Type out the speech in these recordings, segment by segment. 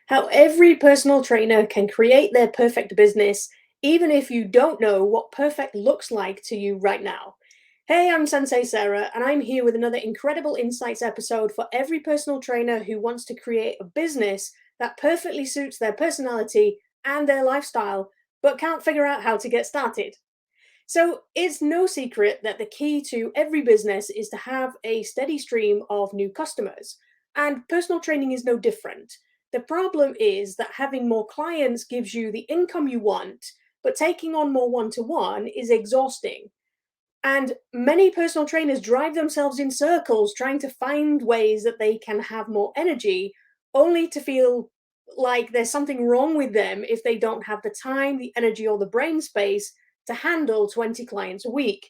How every personal trainer can create their perfect business, even if you don't know what perfect looks like to you right now. Hey, I'm Sensei Sarah, and I'm here with another incredible insights episode for every personal trainer who wants to create a business that perfectly suits their personality and their lifestyle, but can't figure out how to get started. So, it's no secret that the key to every business is to have a steady stream of new customers, and personal training is no different. The problem is that having more clients gives you the income you want, but taking on more one to one is exhausting. And many personal trainers drive themselves in circles trying to find ways that they can have more energy, only to feel like there's something wrong with them if they don't have the time, the energy, or the brain space to handle 20 clients a week.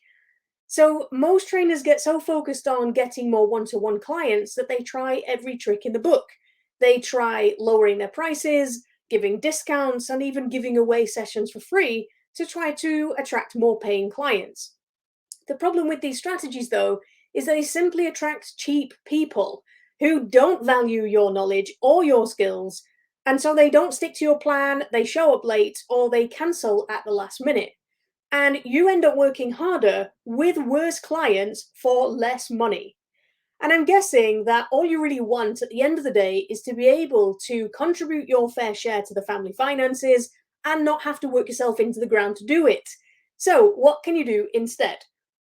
So, most trainers get so focused on getting more one to one clients that they try every trick in the book. They try lowering their prices, giving discounts, and even giving away sessions for free to try to attract more paying clients. The problem with these strategies, though, is they simply attract cheap people who don't value your knowledge or your skills, and so they don't stick to your plan, they show up late, or they cancel at the last minute. And you end up working harder with worse clients for less money. And I'm guessing that all you really want at the end of the day is to be able to contribute your fair share to the family finances and not have to work yourself into the ground to do it. So, what can you do instead?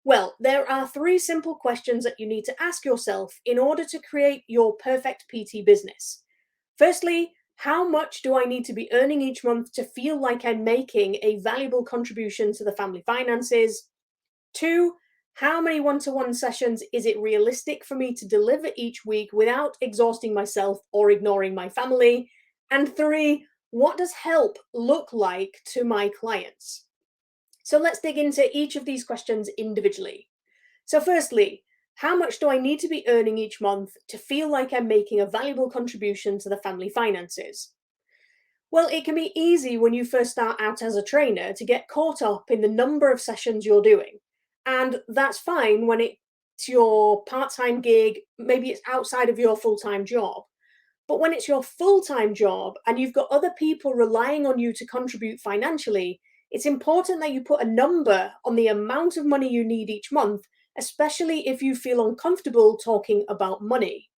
Well, there are three simple questions that you need to ask yourself in order to create your perfect PT business. Firstly, how much do I need to be earning each month to feel like I'm making a valuable contribution to the family finances? Two, how many one to one sessions is it realistic for me to deliver each week without exhausting myself or ignoring my family? And three, what does help look like to my clients? So let's dig into each of these questions individually. So, firstly, how much do I need to be earning each month to feel like I'm making a valuable contribution to the family finances? Well, it can be easy when you first start out as a trainer to get caught up in the number of sessions you're doing. And that's fine when it's your part time gig, maybe it's outside of your full time job. But when it's your full time job and you've got other people relying on you to contribute financially, it's important that you put a number on the amount of money you need each month, especially if you feel uncomfortable talking about money.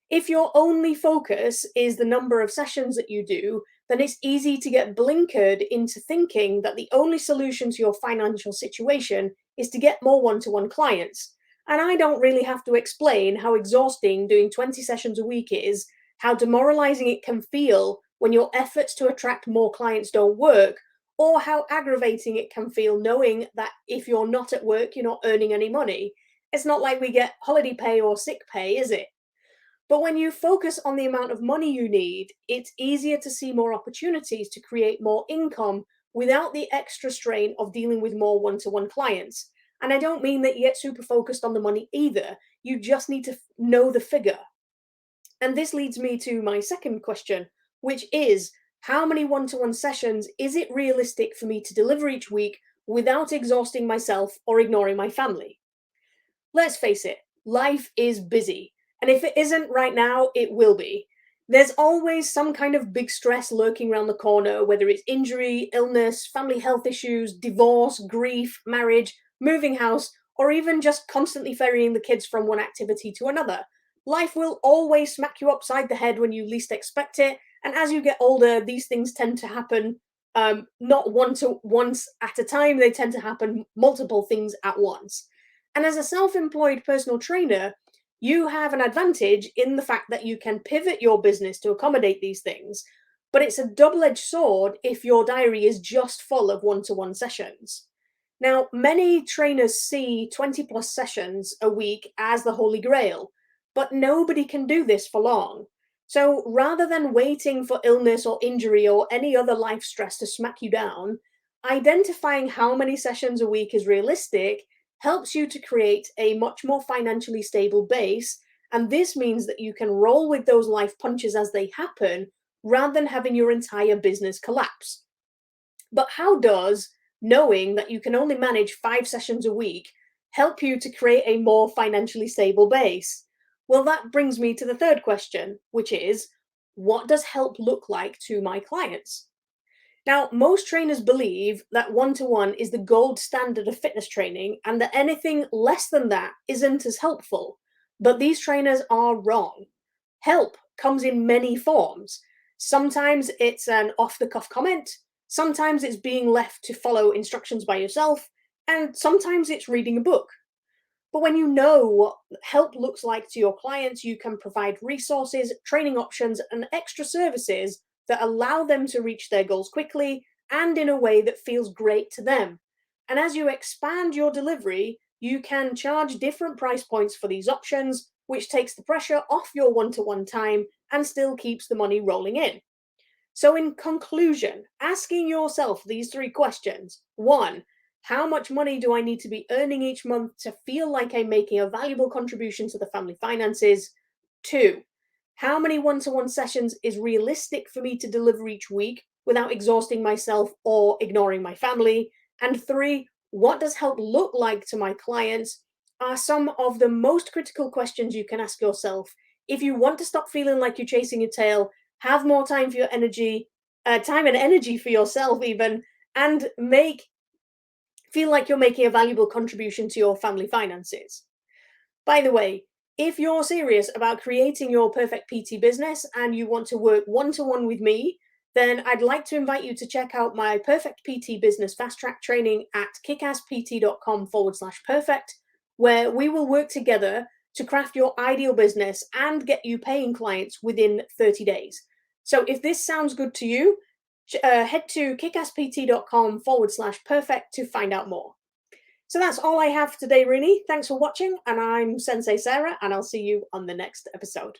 If your only focus is the number of sessions that you do, then it's easy to get blinkered into thinking that the only solution to your financial situation is to get more one to one clients. And I don't really have to explain how exhausting doing 20 sessions a week is, how demoralizing it can feel when your efforts to attract more clients don't work, or how aggravating it can feel knowing that if you're not at work, you're not earning any money. It's not like we get holiday pay or sick pay, is it? But when you focus on the amount of money you need, it's easier to see more opportunities to create more income without the extra strain of dealing with more one to one clients. And I don't mean that you get super focused on the money either. You just need to know the figure. And this leads me to my second question, which is how many one to one sessions is it realistic for me to deliver each week without exhausting myself or ignoring my family? Let's face it, life is busy. And if it isn't right now, it will be. There's always some kind of big stress lurking around the corner, whether it's injury, illness, family health issues, divorce, grief, marriage, moving house, or even just constantly ferrying the kids from one activity to another. Life will always smack you upside the head when you least expect it. And as you get older, these things tend to happen not once at a time, they tend to happen multiple things at once. And as a self employed personal trainer, you have an advantage in the fact that you can pivot your business to accommodate these things. But it's a double edged sword if your diary is just full of one to one sessions. Now, many trainers see 20 plus sessions a week as the holy grail, but nobody can do this for long. So rather than waiting for illness or injury or any other life stress to smack you down, identifying how many sessions a week is realistic helps you to create a much more financially stable base. And this means that you can roll with those life punches as they happen rather than having your entire business collapse. But how does knowing that you can only manage 5 sessions a week help you to create a more financially stable base? Well, that brings me to the third question, which is what does help look like to my clients? Now, most trainers believe that one to one is the gold standard of fitness training and that anything less than that isn't as helpful. But these trainers are wrong. Help comes in many forms. Sometimes it's an off the cuff comment, sometimes it's being left to follow instructions by yourself, and sometimes it's reading a book. But when you know what help looks like to your clients, you can provide resources, training options, and extra services that allow them to reach their goals quickly and in a way that feels great to them. And as you expand your delivery, you can charge different price points for these options, which takes the pressure off your one to one time and still keeps the money rolling in. So, in conclusion, asking yourself these three questions: one, how much money do I need to be earning each month to feel like I'm making a valuable contribution to the family finances? Two, how many one to one sessions is realistic for me to deliver each week without exhausting myself or ignoring my family? And three, what does help look like to my clients? Are some of the most critical questions you can ask yourself if you want to stop feeling like you're chasing your tail, have more time for your energy, time and energy for yourself, even, and feel like you're making a valuable contribution to your family finances. By the way, if you're serious about creating your perfect PT business and you want to work one to one with me, then I'd like to invite you to check out my Perfect PT Business Fast Track training at kickasspt.com/perfect, where we will work together to craft your ideal business and get you paying clients within 30 days. So if this sounds good to you, head to kickasspt.com/perfect to find out more. So that's all I have today, really. Thanks for watching, and I'm Sensei Sarah, and I'll see you on the next episode.